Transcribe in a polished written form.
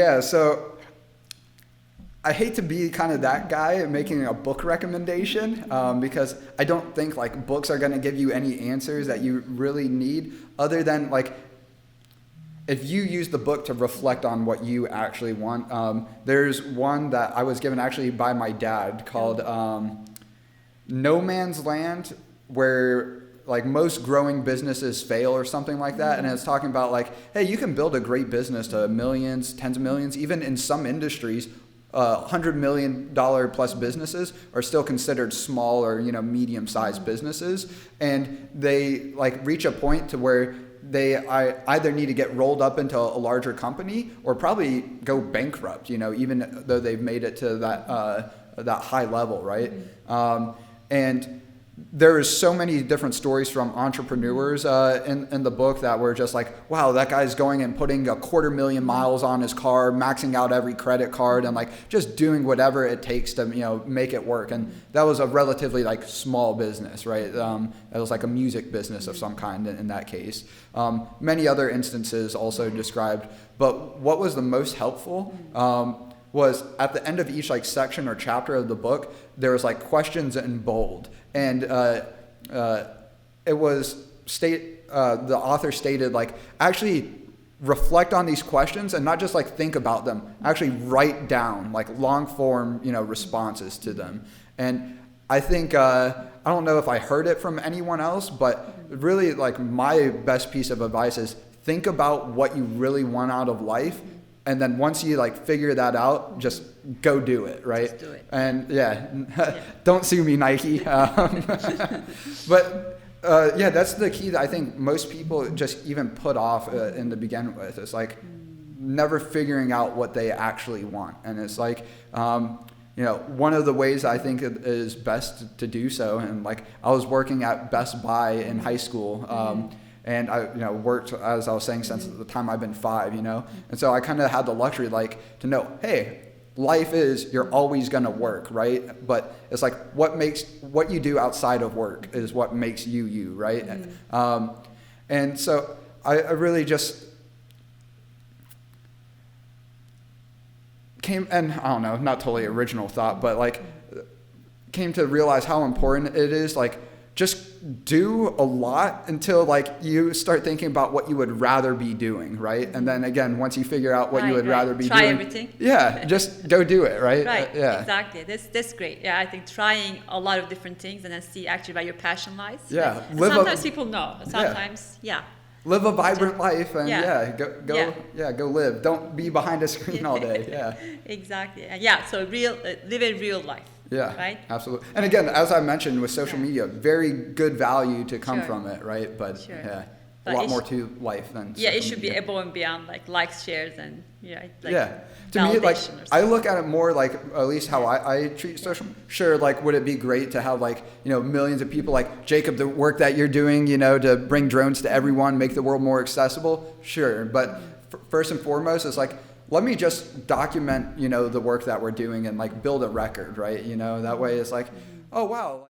Yeah, so I hate to be kind of that guy making a book recommendation because I don't think like books are going to give you any answers that you really need other than like if you use the book to reflect on what you actually want. There's one that I was given actually by my dad called No Man's Land, where like most growing businesses fail or something like that. And it's talking about like, hey, you can build a great business to millions, tens of millions, even in some industries. $100 million plus businesses are still considered small or medium-sized businesses, and they like reach a point to where they either need to get rolled up into a larger company or probably go bankrupt. Even though they've made it to that high level, right? And there is so many different stories from entrepreneurs in the book that were just like, wow, that guy's going and putting 250,000 miles on his car, maxing out every credit card, and like just doing whatever it takes to make it work. And that was a relatively like small business, right? It was like a music business of some kind in that case. Many other instances also described, but what was the most helpful was at the end of each like section or chapter of the book, there was like questions in bold. And it was the author stated like, actually reflect on these questions and not just like think about them, actually write down like long form, responses to them. And I think, I don't know if I heard it from anyone else, but really like my best piece of advice is think about what you really want out of life. And then once you like figure that out, just go do it, right? Just do it. And don't sue me, Nike. But that's the key that I think most people just even put off in the begin with. It's like never figuring out what they actually want. And it's like, one of the ways I think it is best to do so. And like I was working at Best Buy in high school. And I, worked, as I was saying, since the time I've been 5, And so I kind of had the luxury, like, to know, hey, life is, you're always going to work, right? But it's like, what you do outside of work is what makes you, right? And so I really just came, and I don't know, not totally original thought, but like, came to realize how important it is, like, just do a lot until like you start thinking about what you would rather be doing, right? And then again, once you figure out what you would rather be doing, try everything. Yeah, just go do it, right? Right. Exactly. That's great. Yeah, I think trying a lot of different things and then see actually where your passion lies. Yeah. Sometimes people know. Sometimes, live a vibrant life and go live. Don't be behind a screen all day. Yeah. Exactly. So live a real life. Yeah, right? Absolutely. And again, as I mentioned with social media, very good value to come from it, right? But a lot more to life than it should be above and beyond like likes, shares, and to me, like I look at it more like at least how I treat social. Sure, like would it be great to have like millions of people like Jacob, the work that you're doing, to bring drones to everyone, make the world more accessible? Sure, but first and foremost, it's like, let me just document, the work that we're doing and like build a record, right? That way it's like, oh, wow.